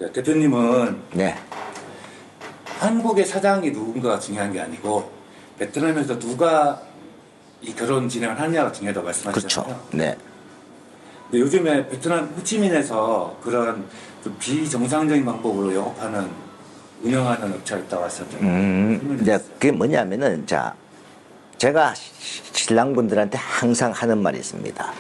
자, 대표님은 네. 한국의 사장이 누군가가 중요한 게 아니고 베트남에서 누가 이 결혼 진행을 하느냐가 중요하다고 말씀하셨잖아요. 그렇죠. 네. 근데 요즘에 베트남 호치민에서 그런 좀 비정상적인 방법으로 영업하는 운영하는 업체가 있다고 하셨잖아요. 이제 그게 뭐냐면은, 자, 제가 신랑분들한테 항상 하는 말이 있습니다.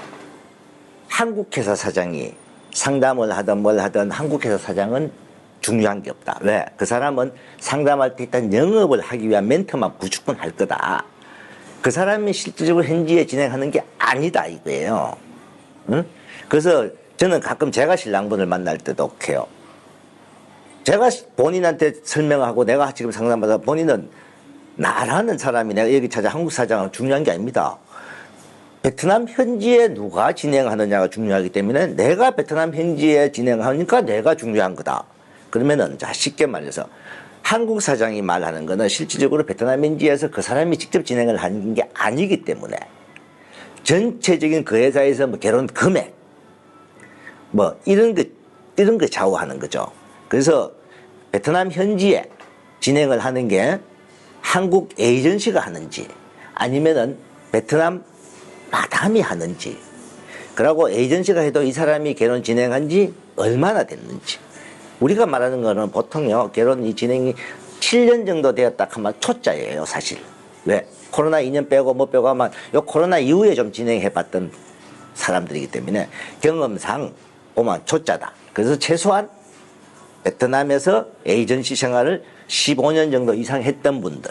한국 회사 사장이 상담을 하든 뭘 하든 한국 회사 사장은 중요한 게 없다. 왜? 그 사람은 상담할 때 일단 영업을 하기 위한 멘트만 무조건 할 거다. 그 사람이 실질적으로 현지에 진행하는 게 아니다 이거예요. 응? 그래서 저는 가끔 제가 신랑분을 만날 때도 해요. 제가 본인한테 설명하고 내가 지금 상담받아 본인은 나라는 사람이 내가 여기 찾아 한국 사장은 중요한 게 아닙니다. 베트남 현지에 누가 진행하느냐가 중요하기 때문에 내가 베트남 현지에 진행하니까 내가 중요한 거다. 그러면은 자 쉽게 말해서 한국 사장이 말하는 거는 실질적으로 베트남 현지에서 그 사람이 직접 진행을 하는 게 아니기 때문에 전체적인 그 회사에서 뭐 결혼 금액 뭐 이런 거 좌우하는 거죠. 그래서 베트남 현지에 진행을 하는 게 한국 에이전시가 하는지 아니면은 베트남 마담이 하는지 그리고 에이전시가 해도 이 사람이 결혼 진행한 지 얼마나 됐는지 우리가 말하는 거는 보통요 결혼 이 진행이 7년 정도 되었다 하면 초짜예요 사실. 왜? 코로나 2년 빼고 뭐 빼고 하면 요 코로나 이후에 좀 진행해 봤던 사람들이기 때문에 경험상 보면 초짜다. 그래서 최소한 베트남에서 에이전시 생활을 15년 정도 이상 했던 분들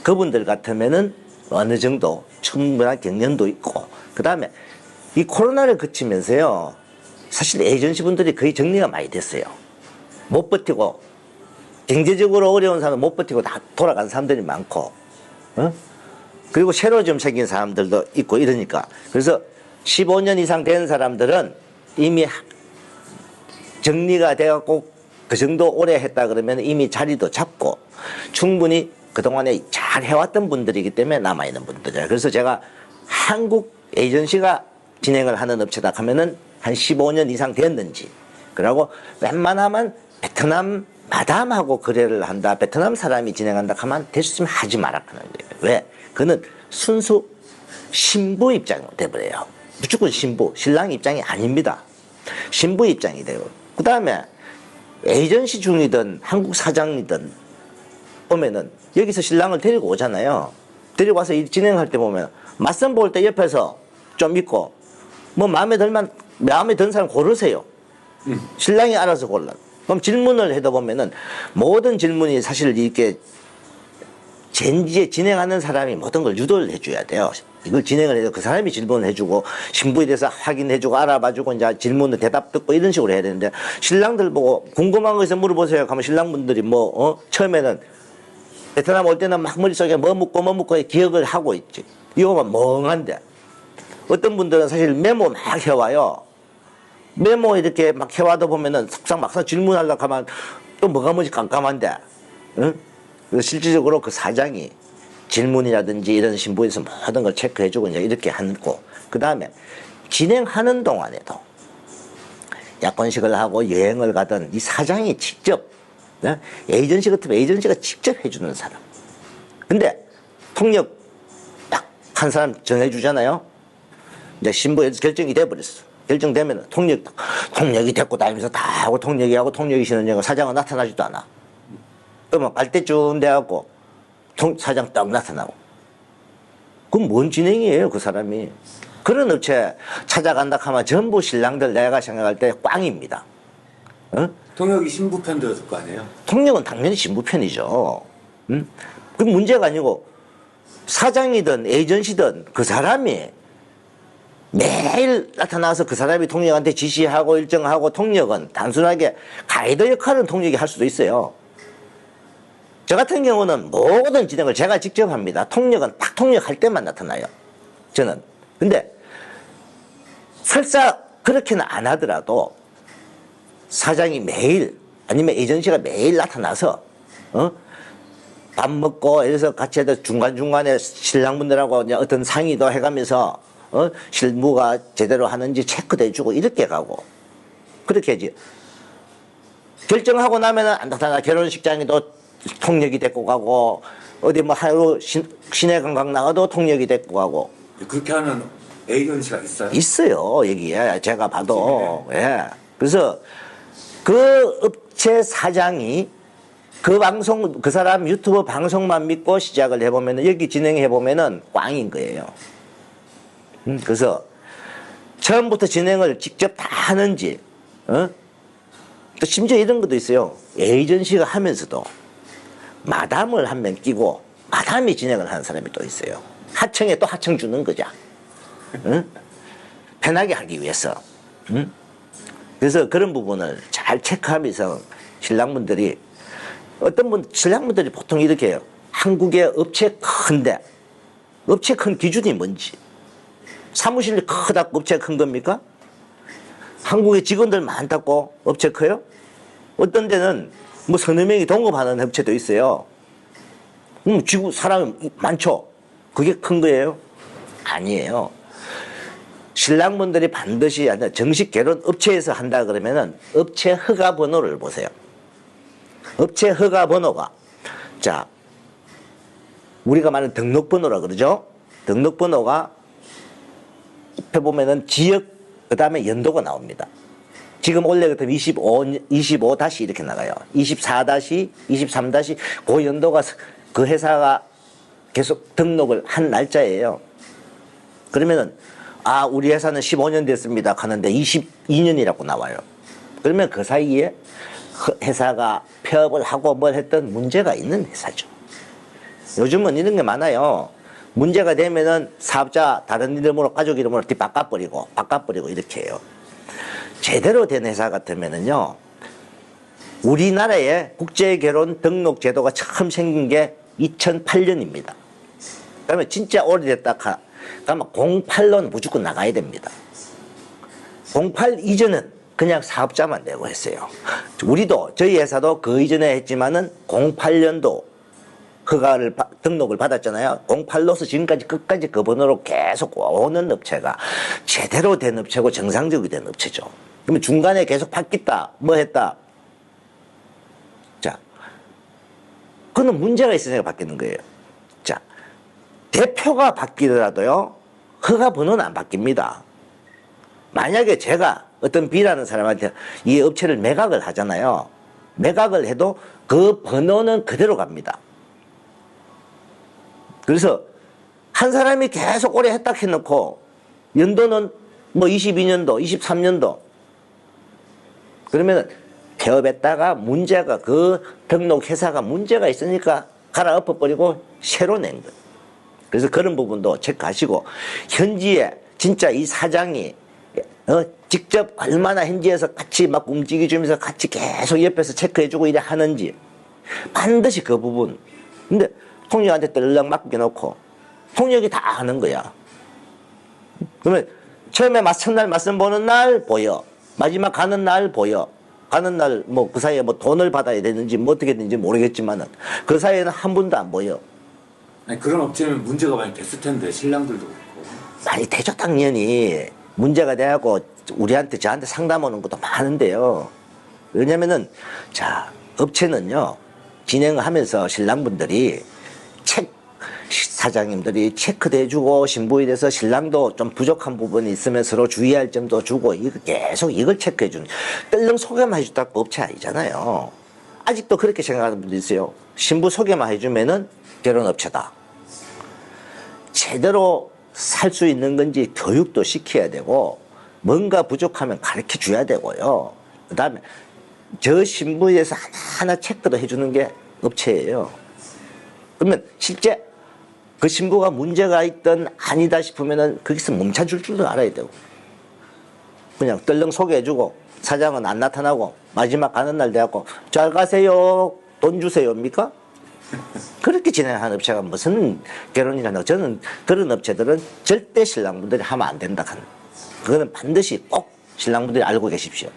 그분들 같으면은 어느 정도 충분한 경련도 있고 그 다음에 이 코로나를 거치면서요 사실 에이전시 분들이 거의 정리가 많이 됐어요. 못 버티고 경제적으로 어려운 사람은 못 버티고 다 돌아간 사람들이 많고 그리고 새로 좀 생긴 사람들도 있고 이러니까 그래서 15년 이상 된 사람들은 이미 정리가 돼갖고 그 정도 오래 했다 그러면 이미 자리도 잡고 충분히 그동안에 잘 해왔던 분들이기 때문에 남아있는 분들이에요. 그래서 제가 한국 에이전시가 진행을 하는 업체다 하면은 한 15년 이상 됐는지 그리고 웬만하면 베트남 마담하고 거래를 한다 베트남 사람이 진행한다 하면 될 수 있으면 하지 마라 하는 거예요. 왜? 그는 순수 신부 입장으로 돼버려요. 무조건 신부 신랑 입장이 아닙니다. 신부 입장이 되고 그 다음에 에이전시 중이든 한국 사장이든 보면은 여기서 신랑을 데리고 오잖아요. 데리고 와서 진행할 때 보면 맞선 볼 때 옆에서 좀 있고 뭐 마음에 든 사람 고르세요. 신랑이 알아서 골라. 그럼 질문을 해다 보면은 모든 질문이 사실 이렇게 젠지에 진행하는 사람이 모든 걸 유도를 해줘야 돼요. 이걸 진행을 해서 그 사람이 질문을 해주고 신부에 대해서 확인해주고 알아봐주고 이제 질문을 대답 듣고 이런 식으로 해야 되는데 신랑들 보고 궁금한 거에서 물어보세요 하면 신랑분들이 처음에는 베트남 올 때는 막 머릿속에 뭐 묻고 기억을 하고 있지. 이거만 멍한데 어떤 분들은 사실 메모 막 해와요. 메모 이렇게 막 해와도 보면은 막상 질문하려고 하면 또 뭐가 뭔지 깜깜한데 응? 그래서 실질적으로 그 사장이 질문이라든지 이런 신부에서 모든 걸 체크해주고 이제 이렇게 하고 그 다음에 진행하는 동안에도 약혼식을 하고 여행을 가든 이 사장이 직접 에이전시 같으면 에이전시가 직접 해주는 사람. 근데 통역 딱 한 사람 정해주잖아요. 이제 신부에서 결정이 돼버렸어. 결정되면 통역이 됐고 다니면서 다 하고 통역이 쉬는 여가 사장은 나타나지도 않아. 그러면 갈 때쯤 돼갖고 사장 딱 나타나고. 그럼 뭔 진행이에요 그 사람이. 그런 업체 찾아간다 하면 전부 신랑들 내가 생각할 때 꽝입니다. 어? 통역이 신부 편들었을 거 아니에요? 통역은 당연히 신부 편이죠. 그 문제가 아니고 사장이든 에이전시든 그 사람이 매일 나타나서 그 사람이 통역한테 지시하고 일정하고 통역은 단순하게 가이드 역할은 통역이 할 수도 있어요. 저 같은 경우는 모든 진행을 제가 직접 합니다. 통역은 딱 통역할 때만 나타나요. 저는. 근데 설사 그렇게는 안 하더라도 사장이 매일 아니면 에이전시가 매일 나타나서 밥 먹고 이래서 같이 해서 중간중간에 신랑분들하고 어떤 상의도 해가면서 실무가 제대로 하는지 체크도 해주고 이렇게 가고 그렇게 하지. 결정하고 나면은 안타깝다 결혼식장에도 통역이 데리고 가고 어디 뭐 하루 시내 관광 나가도 통역이 데리고 가고 그렇게 하는 에이전시가 있어요? 있어요 여기에 제가 봐도 예. 그래서 그 업체 사장이 그 방송 그 사람 유튜브 방송만 믿고 시작을 해보면은 여기 진행해 보면은 꽝인 거예요. 그래서 처음부터 진행을 직접 다 하는지 또 심지어 이런 것도 있어요. 에이전시가 하면서도 마담을 한 명 끼고 마담이 진행을 하는 사람이 또 있어요. 하청에 또 하청 주는 거죠. 편하게 하기 위해서. 그래서 그런 부분을 잘 체크하면서 신랑분들이 신랑분들이 보통 이렇게 해요. 한국의 업체 큰데 업체 큰 기준이 뭔지 사무실이 크다고 업체 큰 겁니까? 한국에 직원들 많다고 업체 커요? 어떤 데는 뭐 서너 명이 동업하는 업체도 있어요. 지구 사람이 많죠? 그게 큰 거예요? 아니에요. 신랑분들이 반드시 정식 결혼 업체에서 한다 그러면은 업체 허가 번호를 보세요. 업체 허가 번호가 자 우리가 말하는 등록번호라 그러죠. 등록번호가 옆에 보면은 지역 그 다음에 연도가 나옵니다. 지금 원래 같으면 25 다시 이렇게 나가요. 24 다시 23 다시 그 연도가 그 회사가 계속 등록을 한 날짜예요. 그러면은 아 우리 회사는 15년 됐습니다 하는데 22년이라고 나와요. 그러면 그 사이에 회사가 폐업을 하고 뭘 했던 문제가 있는 회사죠. 요즘은 이런 게 많아요. 문제가 되면은 사업자 다른 이름으로 가족 이름으로 바꿔버리고 이렇게 해요. 제대로 된 회사 같으면은요 우리나라에 국제결혼 등록 제도가 처음 생긴 게 2008년입니다. 그러면 진짜 오래됐다 그러면 08년 무조건 나가야 됩니다. 08 이전은 그냥 사업자만 내고 했어요. 우리도 저희 회사도 그 이전에 했지만은 08년도 등록을 받았잖아요. 08로서 지금까지 끝까지 그 번호로 계속 오는 업체가 제대로 된 업체고 정상적이 된 업체죠. 그러면 중간에 계속 바뀌었다 뭐 했다 자 그거는 문제가 있으니까 바뀌는 거예요. 자 대표가 바뀌더라도요 허가 번호는 안 바뀝니다. 만약에 제가 어떤 B라는 사람한테 이 업체를 매각을 하잖아요. 매각을 해도 그 번호는 그대로 갑니다. 그래서 한 사람이 계속 오래 했다 해놓고 연도는 뭐 22년도 23년도 그러면 폐업했다가 문제가 그 등록 회사가 문제가 있으니까 갈아엎어버리고 새로 낸 거예요. 그래서 그런 부분도 체크하시고 현지에 진짜 이 사장이 직접 얼마나 현지에서 같이 막 움직여주면서 같이 계속 옆에서 체크해주고 이래 하는지 반드시 그 부분. 근데 통역한테 떨렁 맡겨놓고 통역이 다 하는 거야. 그러면 처음에 첫날 맞선 보는 날 보여. 마지막 가는 날 보여. 가는 날 뭐 그 사이에 뭐 돈을 받아야 되는지 뭐 어떻게 되는지 모르겠지만은 그 사이에는 한 분도 안 보여. 아니, 그런 업체면 문제가 많이 됐을 텐데 신랑들도 그렇고. 많이 되죠 당연히. 문제가 돼갖고 우리한테 저한테 상담 오는 것도 많은데요. 왜냐면은 자 업체는요 진행을 하면서 신랑분들이 사장님들이 체크도 해주고 신부에 대해서 신랑도 좀 부족한 부분이 있으면 서로 주의할 점도 주고 이거 계속 이걸 체크해주는 떨렁 소개만 해줬다고 업체 아니잖아요. 아직도 그렇게 생각하는 분도 있어요. 신부 소개만 해주면은 결혼업체다. 제대로 살 수 있는 건지 교육도 시켜야 되고 뭔가 부족하면 가르쳐 줘야 되고요. 그 다음에 저 신부에 대해서 하나하나 체크도 해주는 게 업체예요. 그러면 실제 그 신부가 문제가 있든 아니다 싶으면은 거기서 멈춰줄 줄도 알아야 되고 그냥 떨렁 소개해주고 사장은 안 나타나고 마지막 가는 날 돼갖고 잘 가세요 돈 주세요입니까? 그렇게 진행하는 업체가 무슨 결혼이나 저는 그런 업체들은 절대 신랑분들이 하면 안 된다. 그거는 반드시 꼭 신랑분들이 알고 계십시오.